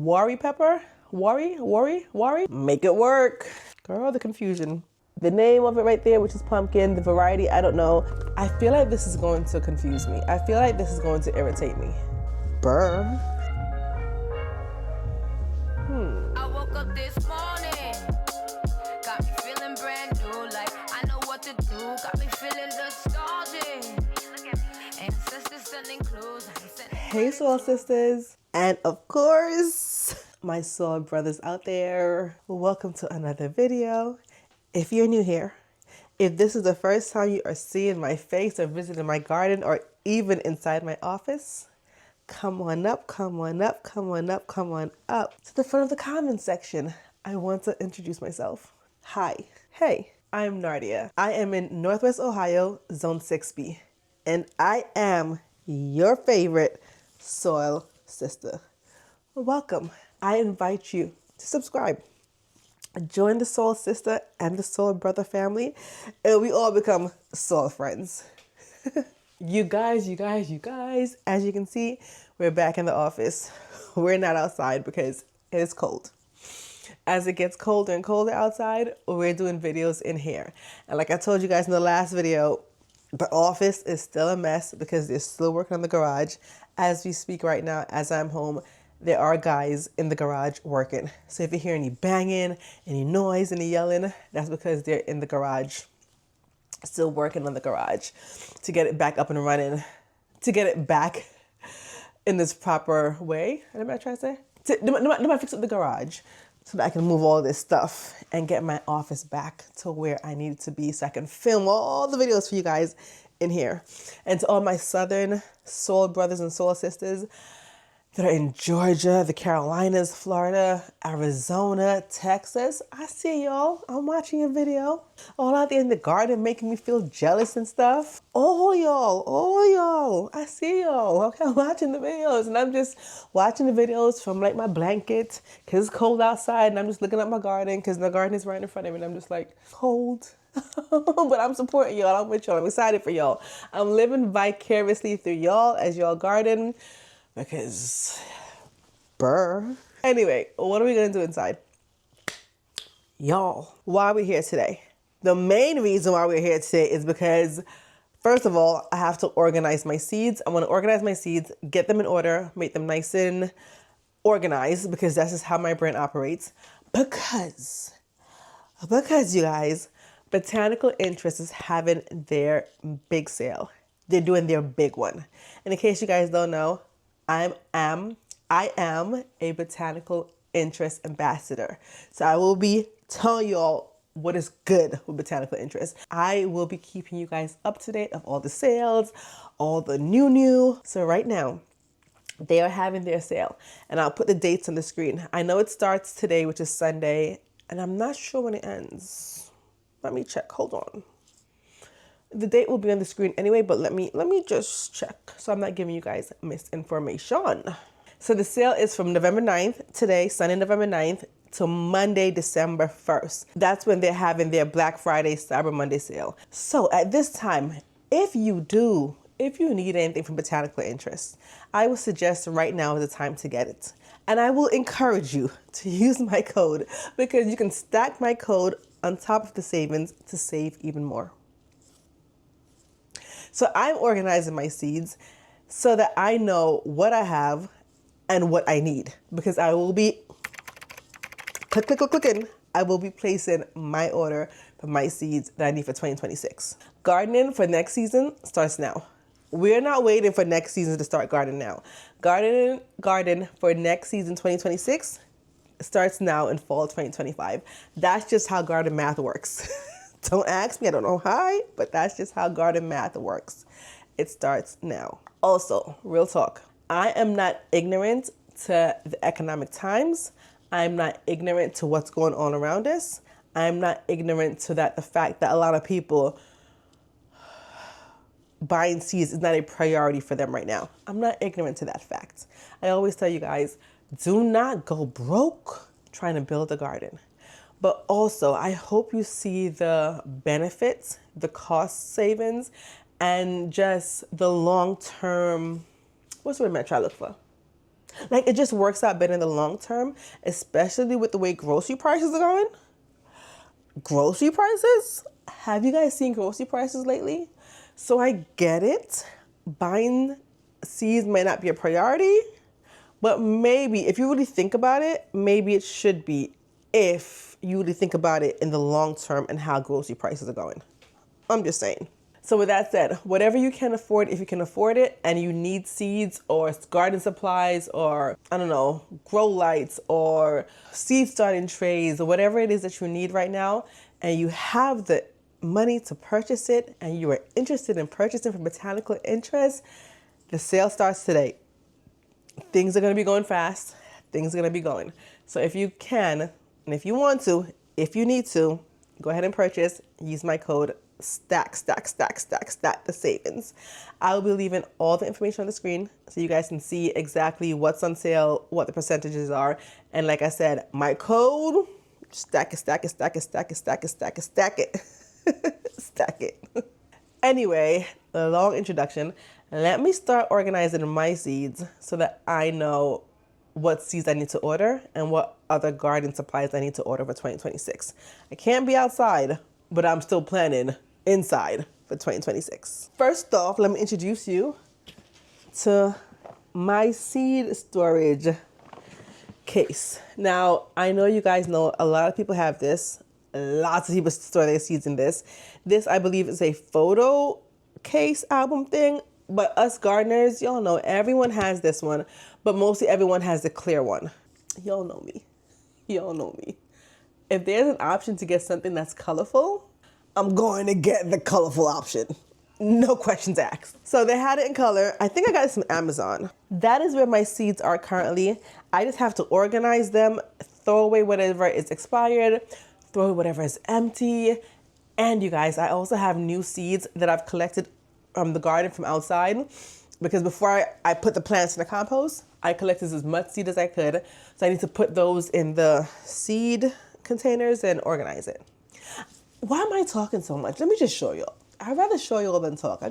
Worry pepper? Worry? Make it work. Girl, the confusion. The name of it right there, which is pumpkin, the variety, I don't know. I feel like this is going to confuse me. I feel like this is going to irritate me. Burr. I woke up this morning, got me feeling brand new, like I know what to do, got me feeling nostalgic. Ancestors sending clues. Hey, soul sisters, and of course, my soul brothers out there. Welcome to another video. If you're new here, if this is the first time you are seeing my face or visiting my garden or even inside my office, come on up to the front of the comments section. I want to introduce myself. Hi. Hey, I'm Nardia. I am in Northwest Ohio, Zone 6B, and I am your favorite soil sister. Welcome. I invite you to subscribe. Join the soul sister and the soul brother family, and we all become soul friends. You guys, as you can see, we're back in the office. We're not outside because it is cold. As it gets colder and colder outside, we're doing videos in here. And like I told you guys in the last video, the office is still a mess because they're still working on the garage. As we speak right now, as I'm home, there are guys in the garage working. So if you hear any banging, any noise, any yelling, that's because they're in the garage, still working on the garage to get it back up and running, to get it back in this proper way. What am I trying to say? To fix up the garage so that I can move all this stuff and get my office back to where I need it to be so I can film all the videos for you guys in here. And to all my Southern soul brothers and soul sisters that are in Georgia, the Carolinas, Florida, Arizona, Texas, I see y'all. I'm watching your video. All out there in the garden making me feel jealous and stuff. All y'all. I see y'all. Okay, I'm watching the videos and I'm just watching the videos from like my blanket because it's cold outside and I'm just looking at my garden because the garden is right in front of me and I'm just like, cold. But I'm supporting y'all. I'm with y'all. I'm excited for y'all. I'm living vicariously through y'all as y'all garden. Because, burr. Anyway, what are we going to do inside? Y'all, why are we here today? The main reason why we're here today is because, first of all, I have to organize my seeds. I want to organize my seeds, get them in order, make them nice and organized, because that's just how my brain operates. Because you guys, Botanical Interest is having their big sale. They're doing their big one. And in case you guys don't know, I am a Botanical Interest ambassador. So I will be telling you all what is good with Botanical Interest. I will be keeping you guys up to date of all the sales, all the new. So right now, they are having their sale. And I'll put the dates on the screen. I know it starts today, which is Sunday, and I'm not sure when it ends. Let me check. Hold on. The date will be on the screen anyway, but let me just check so I'm not giving you guys misinformation. So the sale is from November 9th, today, Sunday, November 9th, to Monday, December 1st. That's when they're having their Black Friday, Cyber Monday sale. So at this time, if you need anything from Botanical Interest, I would suggest right now is the time to get it. And I will encourage you to use my code because you can stack my code on top of the savings to save even more. So I'm organizing my seeds so that I know what I have and what I need, because I will be clicking. I will be placing my order for my seeds that I need for 2026. Gardening for next season starts now. We're not waiting for next season to start gardening now. Garden for next season 2026 starts now in fall 2025. That's just how garden math works. Don't ask me, I don't know how, but that's just how garden math works. It starts now. Also, real talk, I am not ignorant to the economic times. I'm not ignorant to what's going on around us. I'm not ignorant to the fact that a lot of people buying seeds is not a priority for them right now. I'm not ignorant to that fact. I always tell you guys, do not go broke trying to build a garden. But also, I hope you see the benefits, the cost savings, and just the long-term, what's the word I'm trying to look for? Like, it just works out better in the long term, especially with the way grocery prices are going. Grocery prices? Have you guys seen grocery prices lately? So I get it. Buying seeds might not be a priority, but maybe if you really think about it, maybe it should be if you really think about it in the long term and how grocery prices are going. I'm just saying. So with that said, whatever you can afford, if you can afford it and you need seeds or garden supplies or, I don't know, grow lights or seed starting trays or whatever it is that you need right now, and you have the money to purchase it and you are interested in purchasing from Botanical Interest, the sale starts today. Things are going to be going fast. Things are going to be going. So if you can, and if you want to, if you need to, go ahead and purchase. Use my code stack the savings. I'll be leaving all the information on the screen so you guys can see exactly what's on sale, what the percentages are. And like I said, my code, stack it. Anyway, a long introduction. Let me start organizing my seeds so that I know what seeds I need to order and what other garden supplies I need to order for 2026. I can't be outside, but I'm still planning inside for 2026. First off, let me introduce you to my seed storage case. Now, I know you guys know a lot of people have this. Lots of people store their seeds in this. This, I believe, is a photo case album thing, but us gardeners, y'all know everyone has this one, but mostly everyone has the clear one. Y'all know me. Y'all know me. If there's an option to get something that's colorful, I'm going to get the colorful option. No questions asked. So they had it in color. I think I got it from Amazon. That is where my seeds are currently. I just have to organize them, throw away whatever is expired, throw away whatever is empty. And you guys, I also have new seeds that I've collected from the garden from outside, because before I put the plants in the compost, I collected as much seed as I could. So I need to put those in the seed containers and organize it. Why am I talking so much? Let me just show you. I'd rather show you all than talk.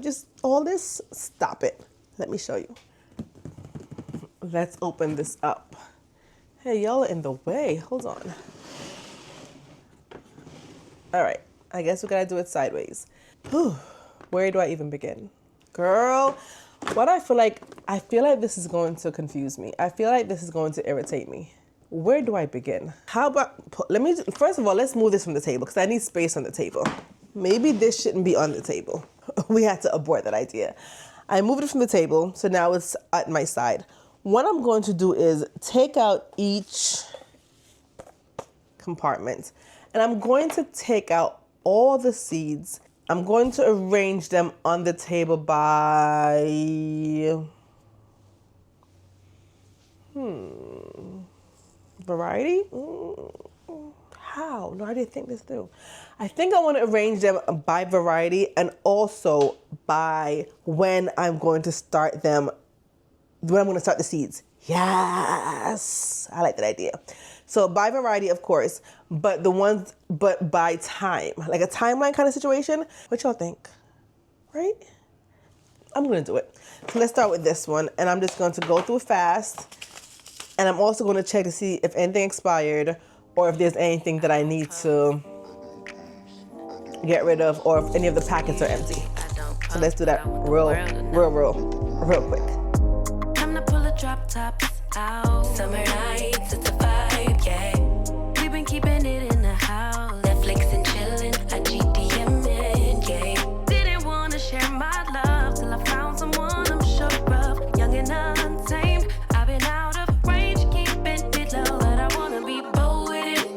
All this, stop it. Let me show you. Let's open this up. Hey, y'all are in the way. Hold on. All right. I guess we gotta do it sideways. Whew. Where do I even begin? Girl, I feel like this is going to confuse me. I feel like this is going to irritate me. Where do I begin? How about, first of all, let's move this from the table because I need space on the table. Maybe this shouldn't be on the table. We had to abort that idea. I moved it from the table, so now it's at my side. What I'm going to do is take out each compartment, and I'm going to take out all the seeds. I'm going to arrange them on the table by variety? How? No, I didn't think this through. I think I want to arrange them by variety and also by when I'm going to start them, when I'm going to start the seeds. Yes, I like that idea. So by variety, of course, but by time, like a timeline kind of situation. What y'all think? Right? I'm going to do it. So let's start with this one. And I'm just going to go through fast. And I'm also going to check to see if anything expired or if there's anything that I need to get rid of or if any of the packets are empty. So let's do that real quick. Time to pull a drop top out. Summer nights, it's a vibe, yeah. We've been keeping it in the house. Netflix and chilling, I GDMing, yeah. Didn't want to share my love till I found someone I'm sure of. Young and untamed, I've been out of range, keeping it low. But I want to be bold with it.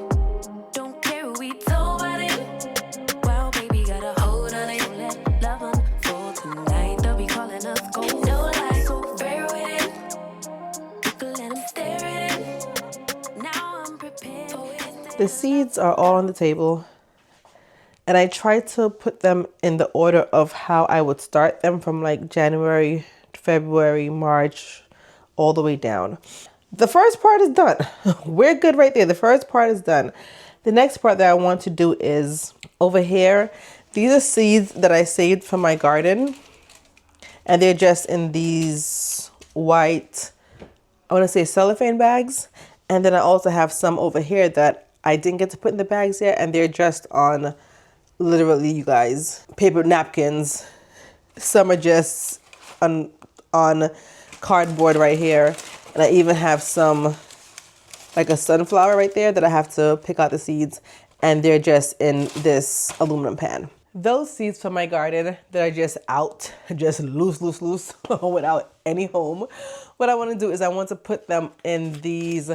Don't care who we told about it. Wow, baby, got a hold on it. Let love unfold tonight. They'll be calling us gold. No lies, so fair with it. The seeds are all on the table, and I try to put them in the order of how I would start them from like January, February, March, all the way down. The first part is done. We're good right there. The first part is done. The next part that I want to do is over here. These are seeds that I saved from my garden, and they're just in these white I want to say cellophane bags. And then I also have some over here that I didn't get to put in the bags yet. And they're just on, literally, you guys, paper napkins. Some are just on cardboard right here. And I even have some, like a sunflower right there that I have to pick out the seeds. And they're just in this aluminum pan. Those seeds from my garden that are just out, just loose, without any home. What I want to do is I want to put them in these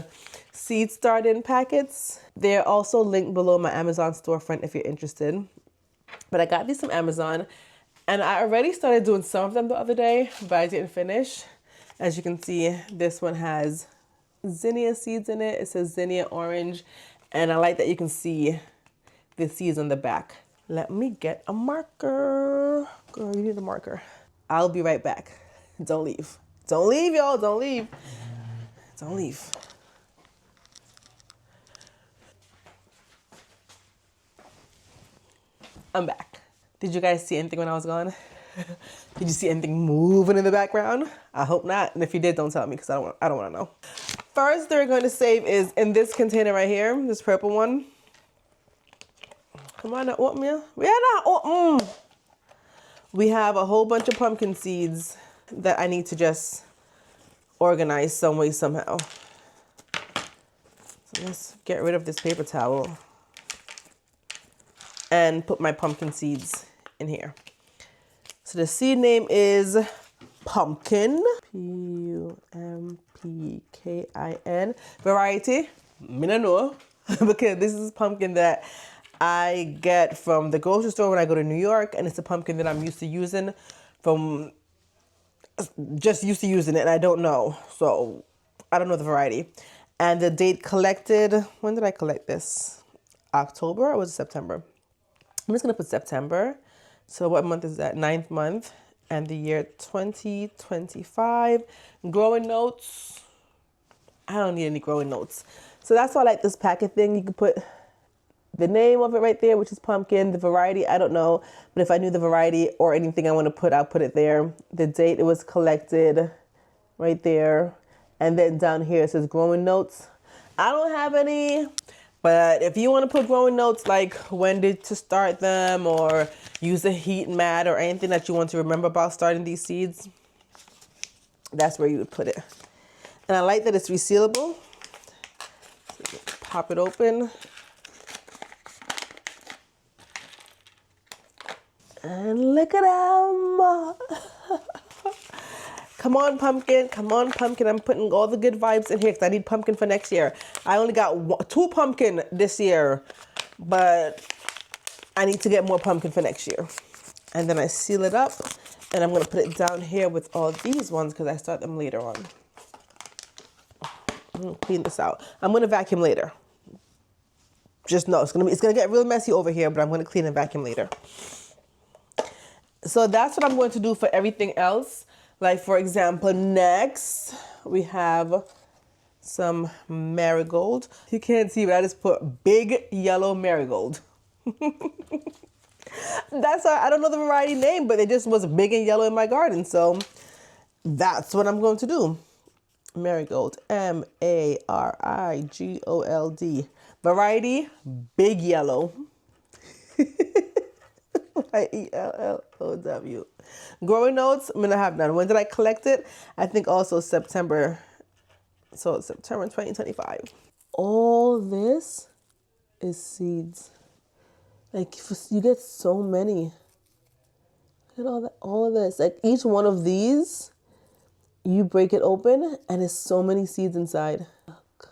seed starting packets. They're also linked below my Amazon storefront if you're interested. But I got these from Amazon and I already started doing some of them the other day, but I didn't finish. As you can see, this one has zinnia seeds in it. It says zinnia orange. And I like that you can see the seeds on the back. Let me get a marker. Girl, you need a marker. I'll be right back. Don't leave. Don't leave, y'all. Don't leave. Don't leave. I'm back. Did you guys see anything when I was gone? Did you see anything moving in the background? I hope not. And if you did, don't tell me because I don't want to know. First they're going to save is in this container right here, this purple one. Come on, oatmeal. We have a whole bunch of pumpkin seeds that I need to just organize some way, somehow. So let's get rid of this paper towel and put my pumpkin seeds in here. So the seed name is Pumpkin. Pumpkin. Variety, me no know, because this is pumpkin that I get from the grocery store when I go to New York, and it's a pumpkin that I'm used to using it, and I don't know. So I don't know the variety. And the date collected, when did I collect this? October or was it September? I'm just gonna put September. So what month is that? 9th month. And the year 2025. Growing notes. I don't need any growing notes. So that's why I like this packet thing. You can put the name of it right there, which is pumpkin. The variety, I don't know. But if I knew the variety or anything I want to put, I'll put it there. The date it was collected right there. And then down here it says growing notes. I don't have any, but if you want to put growing notes like when did to start them or use a heat mat or anything that you want to remember about starting these seeds, that's where you would put it. And I like that it's resealable. So pop it open. And look at them. Come on, pumpkin. Come on, pumpkin. I'm putting all the good vibes in here because I need pumpkin for next year. I only got 2 pumpkin this year, but I need to get more pumpkin for next year. And then I seal it up, and I'm going to put it down here with all these ones because I start them later on. I'm going to clean this out. I'm going to vacuum later. Just know it's going to get real messy over here, but I'm going to clean and vacuum later. So that's what I'm going to do for everything else. Like, for example, next we have some marigold. You can't see, but I just put big yellow marigold. That's I don't know the variety name, but it just was big and yellow in my garden. So that's what I'm going to do. Marigold, Marigold. Variety, big yellow. Yellow. Growing notes, I'm gonna have none. When did I collect it? I think also September. So September 2025. All this is seeds. Like you get so many. Look at all of this. Like each one of these, you break it open and there's so many seeds inside. Look.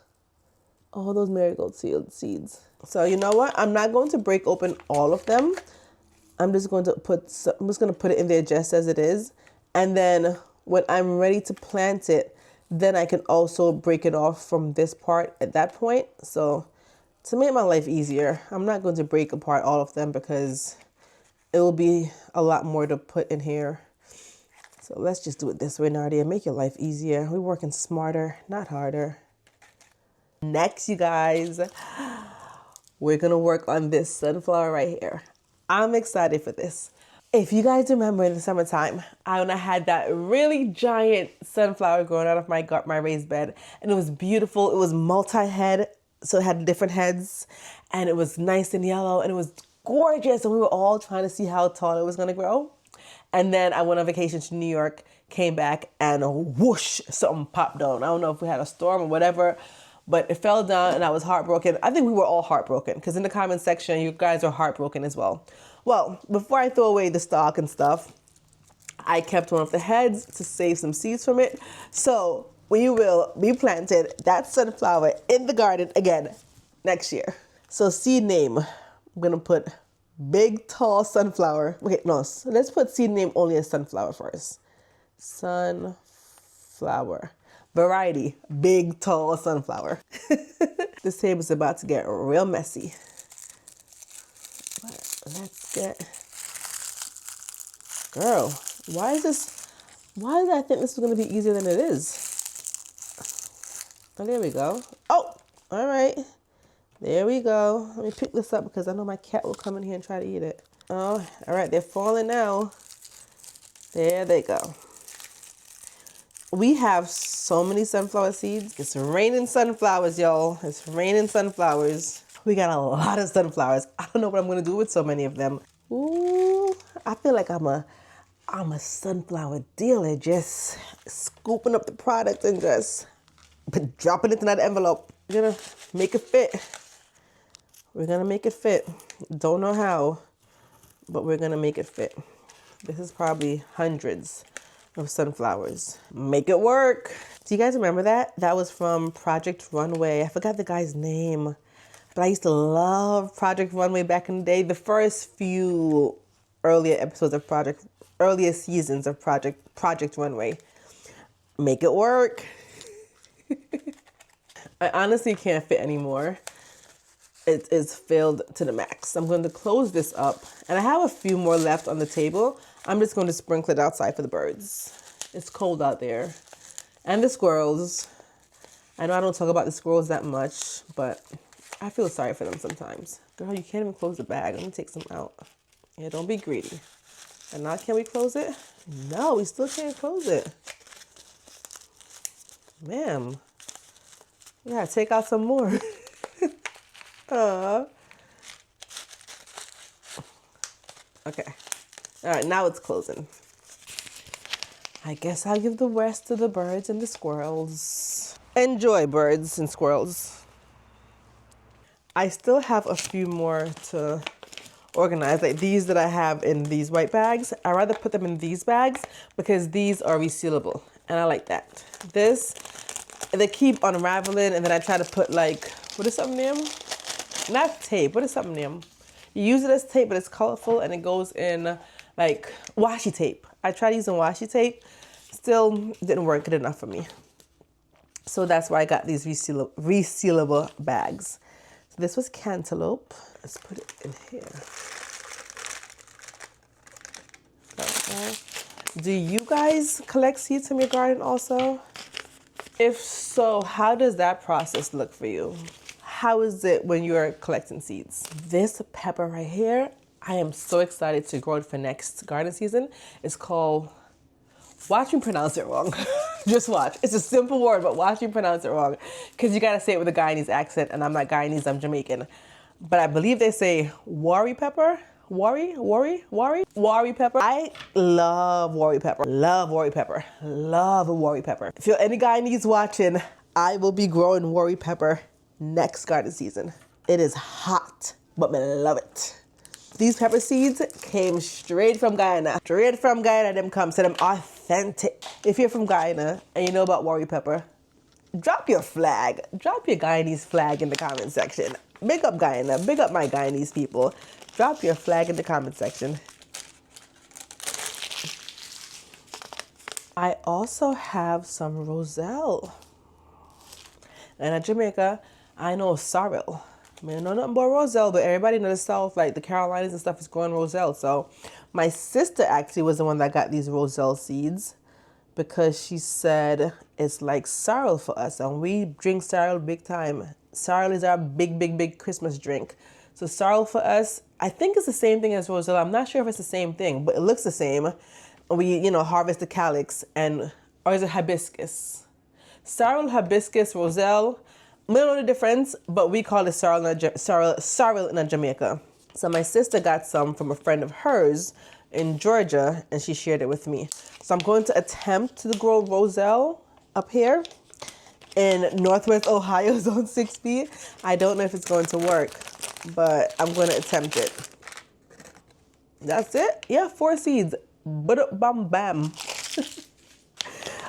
All those marigold seeds. So you know what? I'm not going to break open all of them. I'm just going to put it in there just as it is. And then when I'm ready to plant it, then I can also break it off from this part at that point. So to make my life easier, I'm not going to break apart all of them because it will be a lot more to put in here. So let's just do it this way, Nardia. Make your life easier. We're working smarter, not harder. Next, you guys, we're going to work on this sunflower right here. I'm excited for this. If you guys remember in the summertime, when I had that really giant sunflower growing out of my raised bed, and it was beautiful. It was multi-head, so it had different heads, and it was nice and yellow, and it was gorgeous. And we were all trying to see how tall it was going to grow. And then I went on vacation to New York, came back, and whoosh, something popped down. I don't know if we had a storm or whatever, but it fell down, and I was heartbroken. I think we were all heartbroken, because in the comment section, you guys are heartbroken as well. Well, before I throw away the stalk and stuff, I kept one of the heads to save some seeds from it. So we will be planting that sunflower in the garden again next year. So seed name, I'm going to put big, tall sunflower. Okay, no, so let's put seed name only as sunflower first. Sunflower. Variety, big, tall sunflower. This table is about to get real messy. But let's get... Girl, why did I think this was going to be easier than it is? Oh, there we go. Oh, all right. There we go. Let me pick this up because I know my cat will come in here and try to eat it. Oh, all right. They're falling now. There they go. We have so many sunflower seeds. It's raining sunflowers, y'all. It's raining sunflowers. We got a lot of sunflowers. I don't know what I'm going to do with so many of them. Ooh, I feel like I'm a sunflower dealer, just scooping up the product and just dropping it in that envelope. We're going to make it fit. We're going to make it fit. Don't know how, but we're going to make it fit. This is probably hundreds of sunflowers. Make it work. Do you guys remember that? That was from Project Runway. I forgot the guy's name, but I used to love Project Runway back in the day. The first few earlier seasons of Project Runway. Make it work. I honestly can't fit anymore. It is filled to the max. I'm going to close this up, and I have a few more left on the table. I'm just going to sprinkle it outside for the birds. It's cold out there. And the squirrels. I know I don't talk about the squirrels that much, but I feel sorry for them sometimes. Girl, you can't even close the bag. Let me take some out. Yeah, don't be greedy. And now can we close it? No, we still can't close it. Ma'am, we gotta take out some more. Okay. All right, now it's closing. I guess I'll give the rest to the birds and the squirrels. Enjoy, birds and squirrels. I still have a few more to organize, like these that I have in these white bags. I rather put them in these bags because these are resealable, and I like that. This, they keep unraveling, and then I try to put like, what is something name? Not tape, what is something name? You use it as tape, but it's colorful, and it goes in like washi tape. I tried using washi tape, still didn't work good enough for me. So that's why I got these resealable bags. So this was cantaloupe. Let's put it in here. Okay. Do you guys collect seeds from your garden also? If so, how does that process look for you? How is it when you're collecting seeds? This pepper right here, I am so excited to grow it for next garden season. It's called, watch me pronounce it wrong. Just watch. It's a simple word, but watch me pronounce it wrong. Because you got to say it with a Guyanese accent, and I'm not Guyanese, I'm Jamaican. But I believe they say worry pepper. Worry pepper. I love worry pepper. Love worry pepper. Love worry pepper. If you're any Guyanese watching, I will be growing worry pepper next garden season. It is hot, but I love it. These pepper seeds came straight from Guyana. Straight from Guyana, them come, so them authentic. If you're from Guyana and you know about worry pepper, drop your flag. Drop your Guyanese flag in the comment section. Big up Guyana, big up my Guyanese people. Drop your flag in the comment section. I also have some roselle. And in Jamaica, I know sorrel. I mean, I know nothing about roselle, but everybody in the South, like the Carolinas and stuff, is growing roselle. So my sister actually was the one that got these roselle seeds because she said it's like sorrel for us. And we drink sorrel big time. Sorrel is our big Christmas drink. So sorrel for us, I think it's the same thing as roselle. I'm not sure if it's the same thing, but it looks the same. We, harvest the calyx, or is it hibiscus? Sorrel, hibiscus, roselle. We don't know the difference, but we call it sorrel in Jamaica. So my sister got some from a friend of hers in Georgia, and she shared it with me. So I'm going to attempt to grow roselle up here in Northwest Ohio, Zone 6B. I don't know if it's going to work, but I'm going to attempt it. That's it. Yeah, 4 seeds. But bam bam.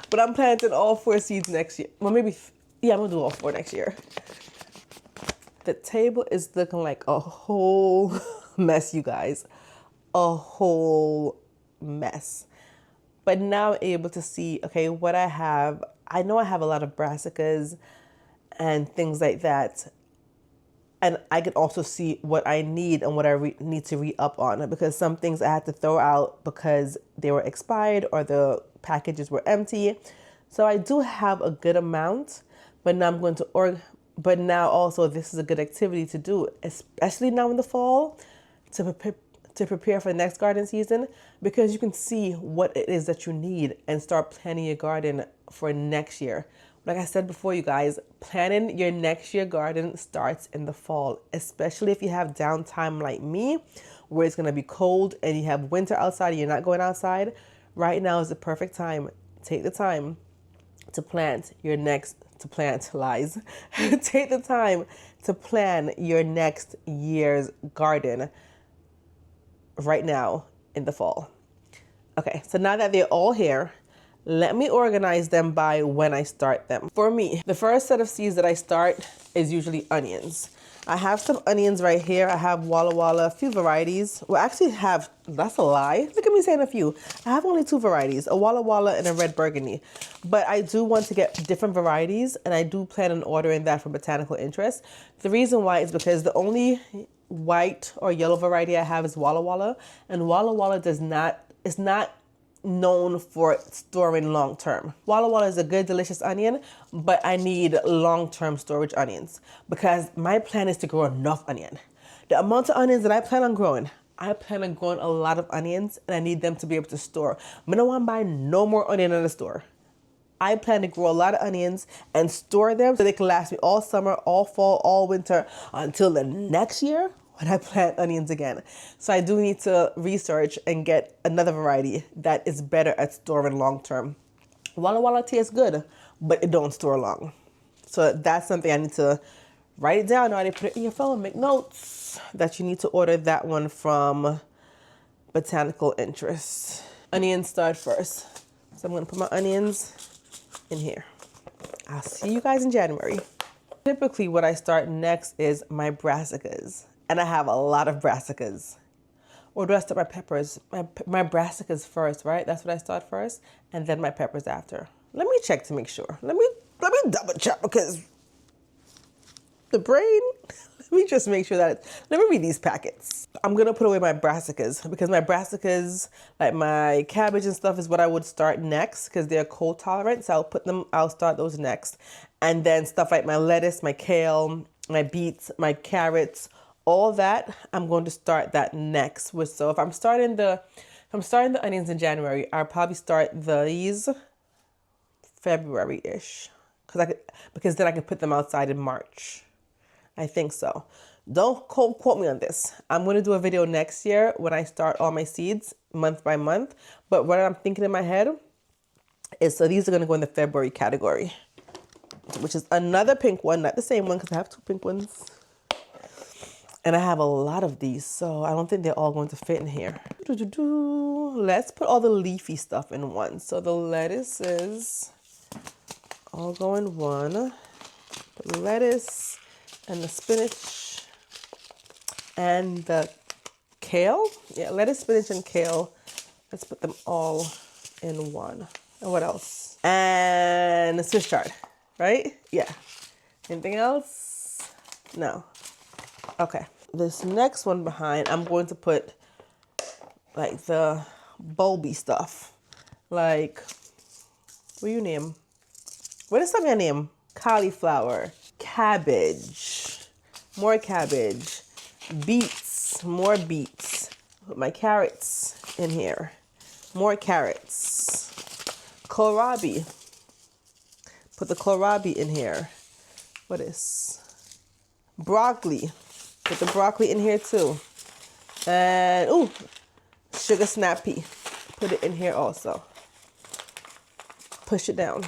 But I'm planting all 4 seeds next year. Well, maybe, yeah, I'm going to do all 4 next year. The table is looking like a whole mess, you guys. A whole mess. But now I'm able to see, okay, what I have. I know I have a lot of brassicas and things like that. And I can also see what I need and what I need to re-up on, because some things I had to throw out because they were expired or the packages were empty. So I do have a good amount, but now I'm going to but now also this is a good activity to do, especially now in the fall, to prepare for the next garden season, because you can see what it is that you need and start planning your garden for next year. Like I said before, you guys, planning your next year garden starts in the fall, especially if you have downtime like me, where it's going to be cold and you have winter outside and you're not going outside. Right now is the perfect time. Take the time to plant your next, Take the time to plan your next year's garden right now in the fall. Okay, so now that they're all here, let me organize them by when I start them. For me, the first set of seeds that I start is usually onions. I have some onions right here. I have Walla Walla, a few varieties. Well, I actually have, that's a lie. Look at me saying a few. I have only 2 varieties, a Walla Walla and a red burgundy. But I do want to get different varieties, and I do plan on ordering that from Botanical Interest. The reason why is because the only white or yellow variety I have is Walla Walla, and Walla Walla is not known for storing long term. Walla Walla is a good, delicious onion, but I need long-term storage onions because my plan is to grow enough onion. The amount of onions that I plan on growing a lot of onions, and I need them to be able to store. I don't want to buy no more onion in the store. I plan to grow a lot of onions and store them so they can last me all summer, all fall, all winter, until the next year when I plant onions again. So I do need to research and get another variety that is better at storing long term. Walla Walla tastes good, but it don't store long. So that's something I need to write it down, or I put it in your phone, make notes that you need to order that one from Botanical Interest. Onions start first. So I'm gonna put my onions in here. I'll see you guys in January. Typically what I start next is my brassicas. And I have a lot of brassicas. Or do I start my peppers? My brassicas first, right? That's what I start first, and then my peppers after. Let me check to make sure. Let me double check, because the brain, let me just make sure that let me read these packets. I'm gonna put away my brassicas, because my brassicas, like my cabbage and stuff, is what I would start next, because they're cold tolerant. So I'll start those next. And then stuff like my lettuce, my kale, my beets, my carrots, all that, I'm going to start that next. So if I'm starting the onions in January, I'll probably start these February-ish, because then I can put them outside in March. I think so. Don't quote me on this. I'm going to do a video next year when I start all my seeds month by month. But what I'm thinking in my head is, so these are going to go in the February category, which is another pink one, not the same one, because I have 2 pink ones. And I have a lot of these, so I don't think they're all going to fit in here. Let's put all the leafy stuff in one. So the lettuces all go in one. The lettuce and the spinach and the kale. Yeah, lettuce, spinach, and kale. Let's put them all in one. And what else? And the Swiss chard, right? Yeah. Anything else? No. Okay. This next one behind, I'm going to put like the bulby stuff. Like, what do you name? What is some of your name? Cauliflower, cabbage, more cabbage, Beets, more beets. Put my carrots in here. More carrots. Kohlrabi. Put the kohlrabi in here. What is? Broccoli. Put the broccoli in here too. And, ooh, sugar snap pea. Put it in here also. Push it down.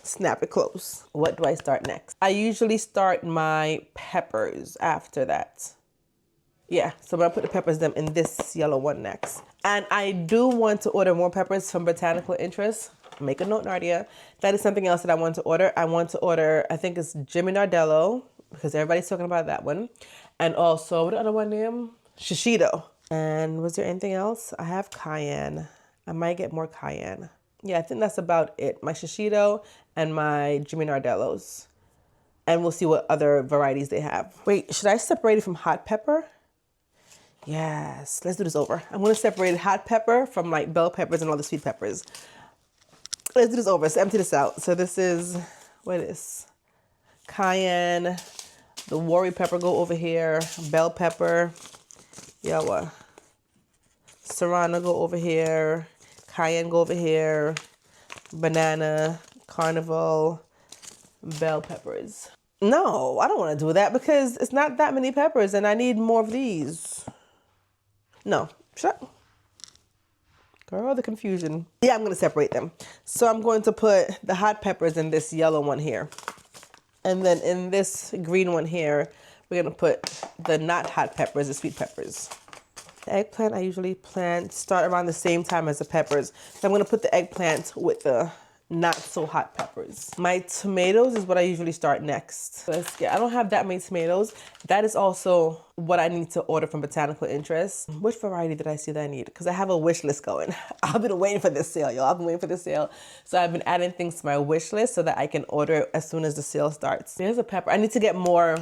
Snap it close. What do I start next? I usually start my peppers after that. Yeah, so I'm gonna put the peppers them in this yellow one next. And I do want to order more peppers from Botanical Interest. Make a note, Nardia. That is something else that I want to order. I want to order, I think it's Jimmy Nardello, because everybody's talking about that one. And also, what the other one name? Shishito. And was there anything else? I have cayenne. I might get more cayenne. Yeah, I think that's about it. My shishito and my Jimmy Nardellos. And we'll see what other varieties they have. Wait, should I separate it from hot pepper? Yes, let's do this over. I'm gonna separate hot pepper from like bell peppers and all the sweet peppers. Let's do this over. Let's empty this out. So this is, what is? Cayenne. The worry pepper go over here. Bell pepper. Yeah, what? Serrano go over here. Cayenne go over here. Banana. Carnival. Bell peppers. No, I don't want to do that because it's not that many peppers and I need more of these. No, shut. Girl, the confusion. Yeah, I'm going to separate them. So I'm going to put the hot peppers in this yellow one here. And then in this green one here, we're going to put the not hot peppers, the sweet peppers. The eggplant I usually start around the same time as the peppers. So I'm going to put the eggplant with the not so hot peppers. My tomatoes is what I usually start next. I don't have that many tomatoes. That is also what I need to order from Botanical Interest. Which variety did I see that I need? Because I have a wish list going. I've been waiting for this sale, y'all. I've been waiting for this sale. So I've been adding things to my wish list so that I can order as soon as the sale starts. There's a pepper. I need to get more.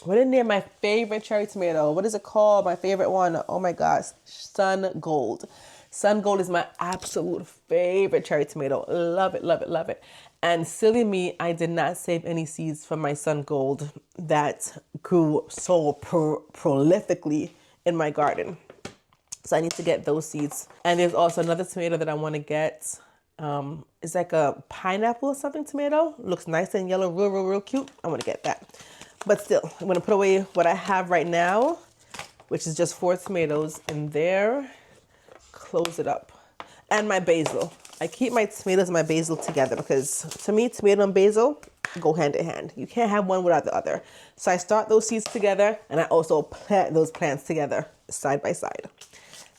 What in there? My favorite cherry tomato. What is it called? My favorite one. Oh my gosh. Sun Gold. Sun Gold is my absolute favorite cherry tomato. Love it, love it, love it. And silly me, I did not save any seeds from my Sun Gold that grew so prolifically in my garden. So I need to get those seeds. And there's also another tomato that I want to get. It's like a pineapple or something tomato. Looks nice and yellow, real cute. I want to get that. But still, I'm going to put away what I have right now, which is just 4 tomatoes in there. Close it up. And my basil. I keep my tomatoes and my basil together because to me, tomato and basil go hand in hand. You can't have one without the other. So I start those seeds together and I also plant those plants together side by side.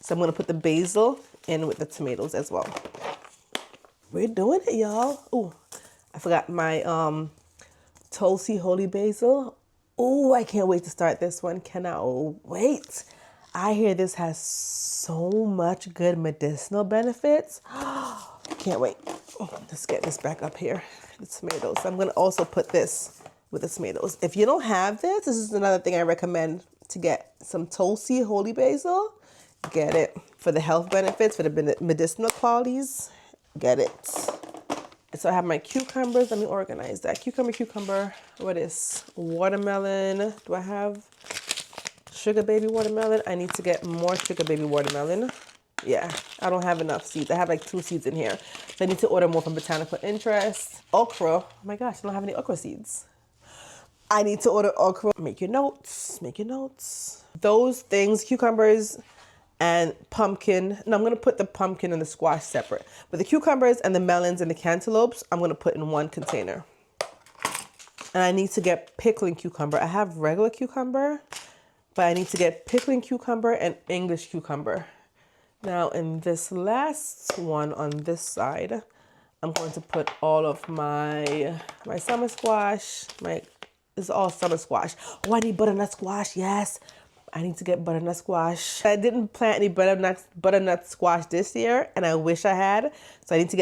So I'm going to put the basil in with the tomatoes as well. We're doing it, y'all. Oh, I forgot my Tulsi Holy Basil. Oh, I can't wait to start this one. Cannot wait. I hear this has so much good medicinal benefits. Can't wait. Let's get this back up here. The tomatoes. I'm going to also put this with the tomatoes. If you don't have this, this is another thing I recommend to get some Tulsi Holy Basil. Get it for the health benefits, for the medicinal qualities. Get it. So I have my cucumbers. Let me organize that. Cucumber. What is watermelon? Do I have sugar baby watermelon? I need to get more sugar baby watermelon. Yeah, I don't have enough seeds. I have like 2 seeds in here. So I need to order more from Botanical Interest. Okra. Oh my gosh, I don't have any okra seeds. I need to order okra. Make your notes. Make your notes. Those things, cucumbers and pumpkin. No, I'm going to put the pumpkin and the squash separate. But the cucumbers and the melons and the cantaloupes, I'm going to put in one container. And I need to get pickling cucumber. I have regular cucumber, but I need to get pickling cucumber and English cucumber. Now in this last one on this side, I'm going to put all of my summer squash. It's all summer squash. Oh, I need butternut squash. Yes, I need to get butternut squash. I didn't plant any butternut squash this year, and I wish I had. So I need to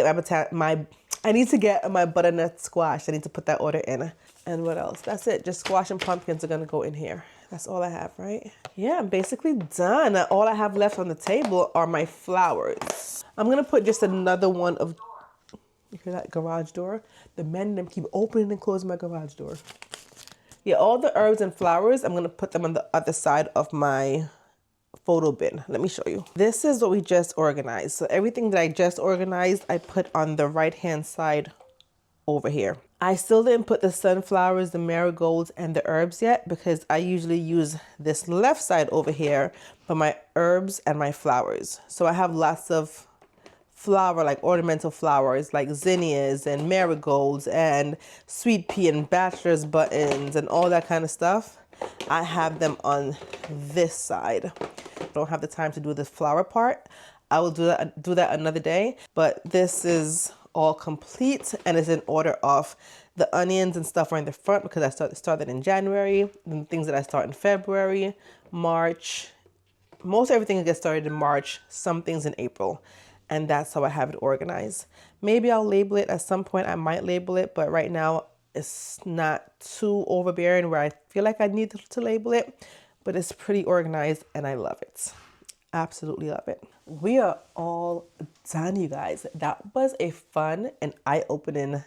get my butternut squash. I need to put that order in. And what else? That's it. Just squash and pumpkins are gonna go in here. That's all I have, right? Yeah, I'm basically done. All I have left on the table are my flowers. I'm gonna put just another one of, you hear that garage door? The men them keep opening and closing my garage door. Yeah, all the herbs and flowers, I'm gonna put them on the other side of my photo bin. Let me show you. This is what we just organized. So everything that I just organized, I put on the right-hand side over here. I still didn't put the sunflowers, the marigolds, and the herbs yet because I usually use this left side over here for my herbs and my flowers. So I have lots of flower, like ornamental flowers, like zinnias and marigolds and sweet pea and bachelor's buttons and all that kind of stuff. I have them on this side. I don't have the time to do this flower part. I will do that another day, but this is all complete and is in order of the onions and stuff are in the front because I started in January, and things that I start in February, March. Most everything gets started in March, some things in April, and that's how I have it organized. Maybe I'll label it at some point. I might label it, but right now it's not too overbearing where I feel like I need to label it, but it's pretty organized and I love it. Absolutely love it. We are all done, you guys. That was a fun and eye-opening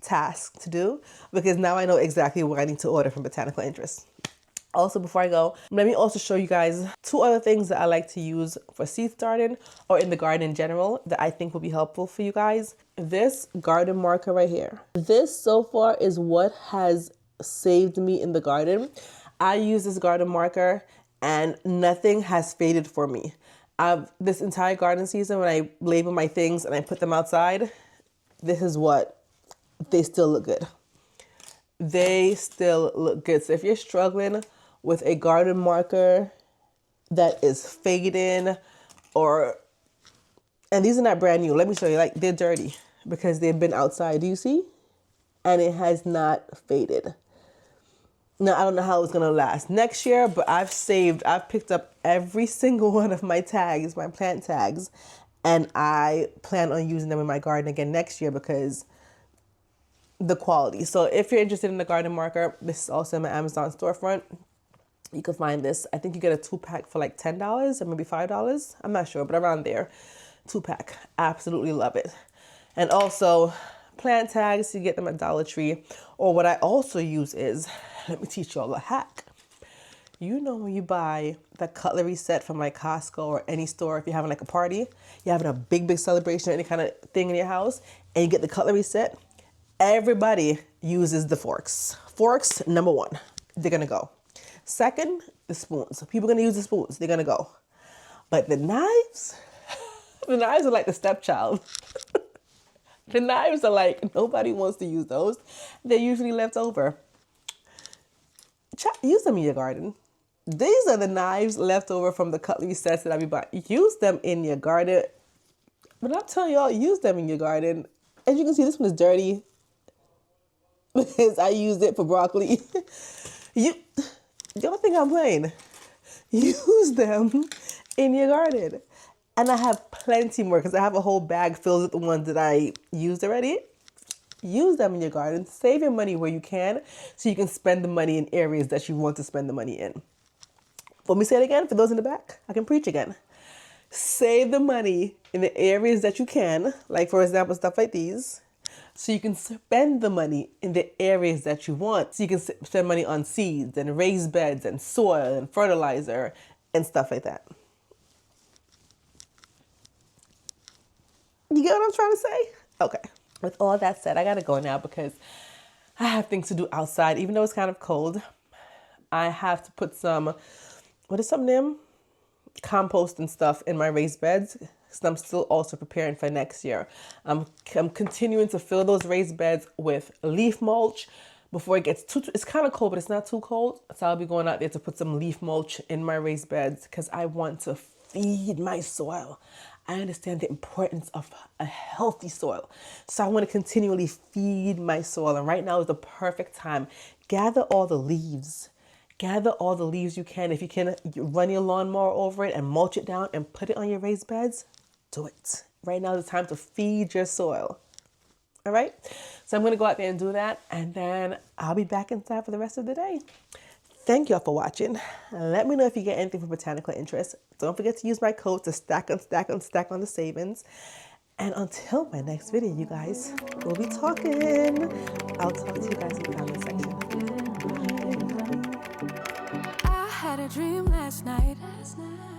task to do because now I know exactly what I need to order from Botanical Interest. Also, before I go, let me also show you guys 2 other things that I like to use for seed starting or in the garden in general that I think will be helpful for you guys. This garden marker right here. This so far is what has saved me in the garden. I use this garden marker and nothing has faded for me. This entire garden season when I label my things and I put them outside, this is what, they still look good. They still look good. So if you're struggling with a garden marker that is fading and these are not brand new. Let me show you, like they're dirty because they've been outside. Do you see? And it has not faded. Now, I don't know how it's going to last next year, but I've picked up every single one of my tags, my plant tags, and I plan on using them in my garden again next year because the quality. So if you're interested in the garden marker, this is also in my Amazon storefront. You can find this. I think you get a 2-pack for like $10 or maybe $5. I'm not sure, but around there. 2-pack. Absolutely love it. And also plant tags, you get them at Dollar Tree. Or what I also use is, let me teach you all a hack. You know when you buy the cutlery set from like Costco or any store, if you're having like a party, you're having a big celebration or any kind of thing in your house, and you get the cutlery set, everybody uses the forks. Forks, number 1, they're gonna go. Second, the spoons. People are gonna use the spoons, they're gonna go. But the knives, the knives are like the stepchild. The knives are like, nobody wants to use those. They're usually left over. Use them in your garden. These are the knives left over from the cutlery sets that I be buying. Use them in your garden. But I'm telling y'all, use them in your garden. As you can see, this one is dirty because I used it for broccoli. You don't think I'm playing. Use them in your garden. And I have plenty more because I have a whole bag filled with the ones that I used already. Use them in your garden. Save your money where you can so you can spend the money in areas that you want to spend the money in. Let me say it again for those in the back. I can preach again. Save the money in the areas that you can, like for example, stuff like these, so you can spend the money in the areas that you want. So you can spend money on seeds and raised beds and soil and fertilizer and stuff like that. You get what I'm trying to say? Okay. With all that said, I gotta go now because I have things to do outside. Even though it's kind of cold, I have to put some, what is some name? Compost and stuff in my raised beds. So I'm still also preparing for next year. I'm continuing to fill those raised beds with leaf mulch before it gets it's kind of cold, but it's not too cold. So I'll be going out there to put some leaf mulch in my raised beds because I want to feed my soil. I understand the importance of a healthy soil. So I want to continually feed my soil. And right now is the perfect time. Gather all the leaves. Gather all the leaves you can. If you can run your lawnmower over it and mulch it down and put it on your raised beds, do it. Right now is the time to feed your soil. All right? So I'm going to go out there and do that. And then I'll be back inside for the rest of the day. Thank y'all for watching. Let me know if you get anything from Botanical Interest. Don't forget to use my code to stack on the savings. And until my next video, you guys, we'll be talking. I'll talk to you guys in the comment section. Bye. had a dream last night.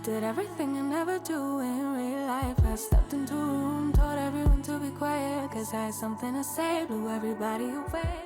Did everything I never do in real life. I stepped into a room, told everyone to be quiet, cause I had something to say, blew everybody away.